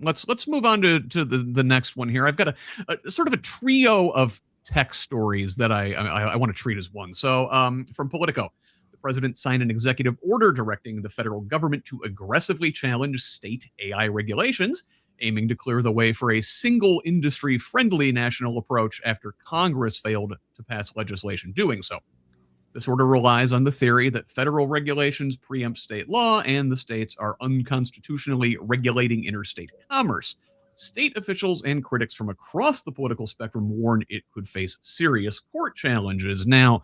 let's move on to the next one here. I've got a sort of a trio of tech stories that I want to treat as one. So from Politico, the president signed an executive order directing the federal government to aggressively challenge state AI regulations, aiming to clear the way for a single industry-friendly national approach after Congress failed to pass legislation doing so. This order relies on the theory that federal regulations preempt state law and the states are unconstitutionally regulating interstate commerce. State officials and critics from across the political spectrum warn it could face serious court challenges. Now,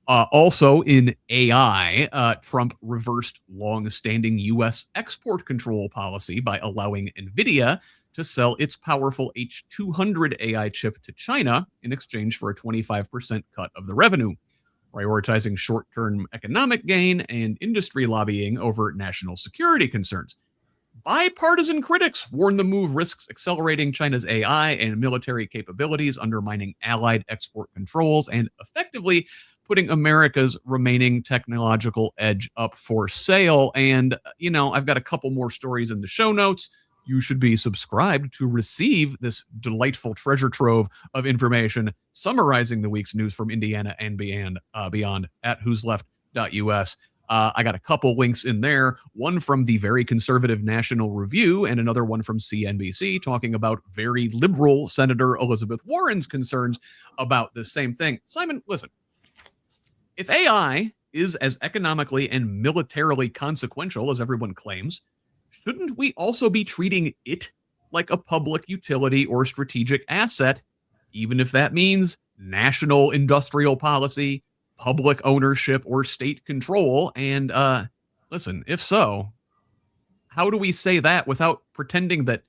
also in AI, Trump reversed long-standing U.S. export control policy by allowing NVIDIA to sell its powerful H200 AI chip to China in exchange for a 25% cut of the revenue, prioritizing short-term economic gain and industry lobbying over national security concerns. Bipartisan critics warn the move risks accelerating China's AI and military capabilities, undermining allied export controls, and effectively putting America's remaining technological edge up for sale. And, I've got a couple more stories in the show notes. You should be subscribed to receive this delightful treasure trove of information summarizing the week's news from Indiana and beyond at HoosLeft.us. I got a couple links in there, one from the very conservative National Review and another one from CNBC talking about very liberal Senator Elizabeth Warren's concerns about the same thing. Simon, listen, if AI is as economically and militarily consequential as everyone claims, shouldn't we also be treating it like a public utility or strategic asset, even if that means national industrial policy, public ownership, or state control? And listen, if so, how do we say that without pretending that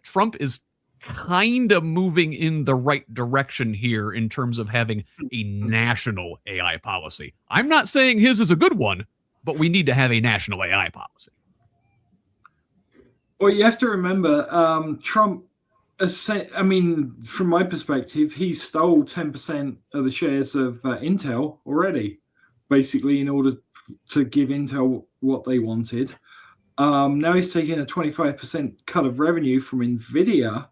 Trump is kind of moving in the right direction here in terms of having a national AI policy? I'm not saying his is a good one, but we need to have a national AI policy. Well, you have to remember, Trump, from my perspective, he stole 10% of the shares of Intel already, basically, in order to give Intel what they wanted. Now he's taking a 25% cut of revenue from NVIDIA,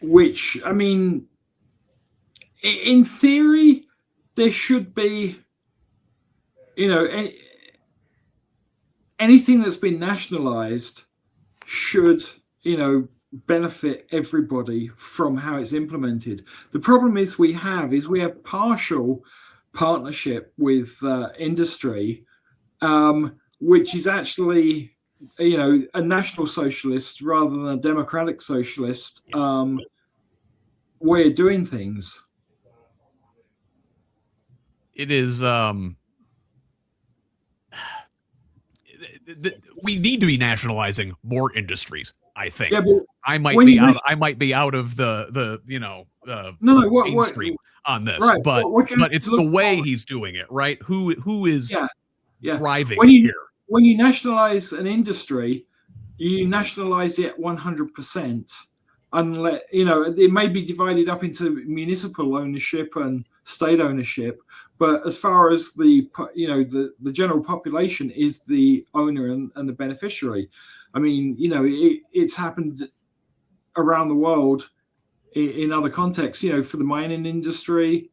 which, in theory, there should be, anything that's been nationalized should, benefit everybody from how it's implemented. The problem we have partial partnership with industry, which is actually, a national socialist rather than a democratic socialist way of doing things. It is. We need to be nationalizing more industries, I think. Yeah, but I might be out of the mainstream on this, right, but it's the way he's doing it, right? Who is driving here? When you nationalize an industry, you nationalize it 100%. Unless it may be divided up into municipal ownership and state ownership, but as far as the general population is the owner and the beneficiary. It's happened around the world in other contexts. For the mining industry,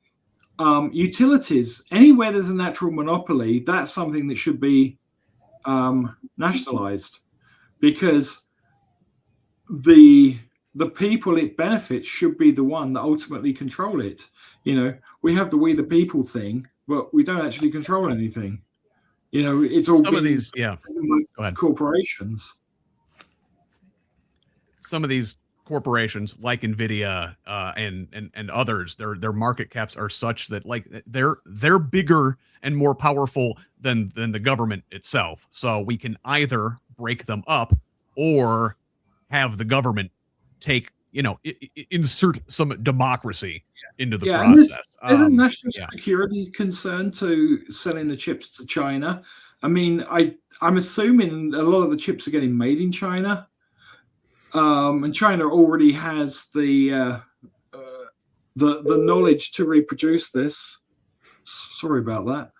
utilities, anywhere there's a natural monopoly, that's something that should be nationalized, because the people it benefits should be the one that ultimately control it. We have the we the people thing, but we don't actually control anything. It's all some of these, corporations. Some of these corporations, like NVIDIA and others, their market caps are such that they're bigger and more powerful than the government itself. So we can either break them up or have the government take, insert some democracy into the process. There's a national security concern to selling the chips to China. I'm assuming a lot of the chips are getting made in China, and China already has the knowledge to reproduce this. Sorry about that.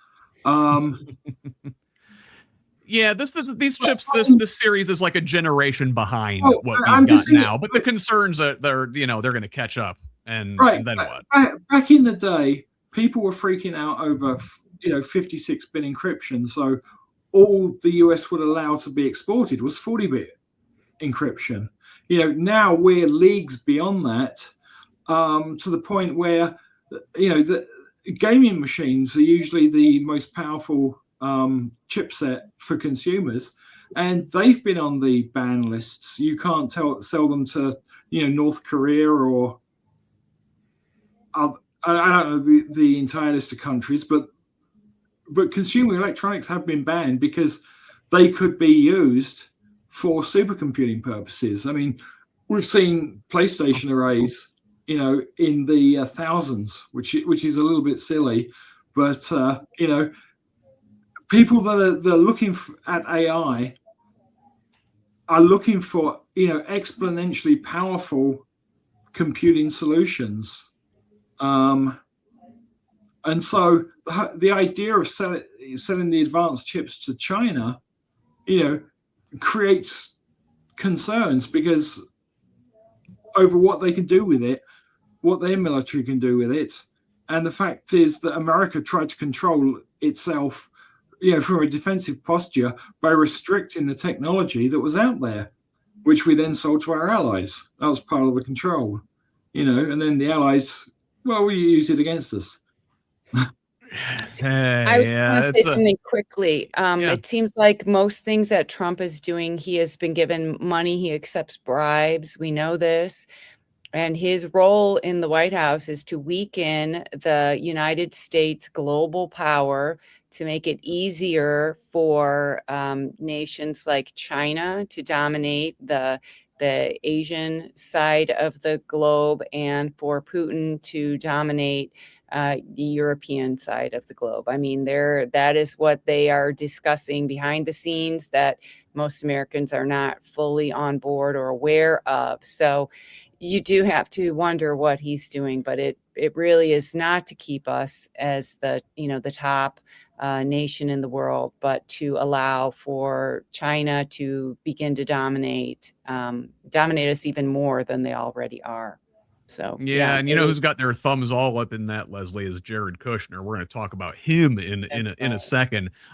Yeah, these chips, this series is like a generation behind what we've got now. But the concerns are they're going to catch up, and then what? Back in the day, people were freaking out over 56-bit encryption. So all the US would allow to be exported was 40-bit encryption. Now we're leagues beyond that, to the point where the gaming machines are usually the most powerful chipset for consumers, and they've been on the ban lists. You can't sell them to North Korea or I don't know the entire list of countries, but consumer electronics have been banned because they could be used for supercomputing purposes. I mean, we've seen PlayStation arrays, in the thousands, which is a little bit silly, but people that are looking at AI are looking for exponentially powerful computing solutions, and so the idea of selling the advanced chips to China, creates concerns because over what they can do with it, what their military can do with it, and the fact is that America tried to control itself, from a defensive posture by restricting the technology that was out there, which we then sold to our allies. That was part of the control, and then the allies, we use it against us. I was going to say something quickly. It seems like most things that Trump is doing, he has been given money. He accepts bribes. We know this. And his role in the White House is to weaken the United States global power, to make it easier for nations like China to dominate the Asian side of the globe, and for Putin to dominate the European side of the globe. I mean, that is what they are discussing behind the scenes that most Americans are not fully on board or aware of. So you do have to wonder what he's doing, but it really is not to keep us as the top nation in the world, but to allow for China to begin to dominate us even more than they already are. So and who's got their thumbs all up in that, Leslie, is Jared Kushner. We're going to talk about him in a second.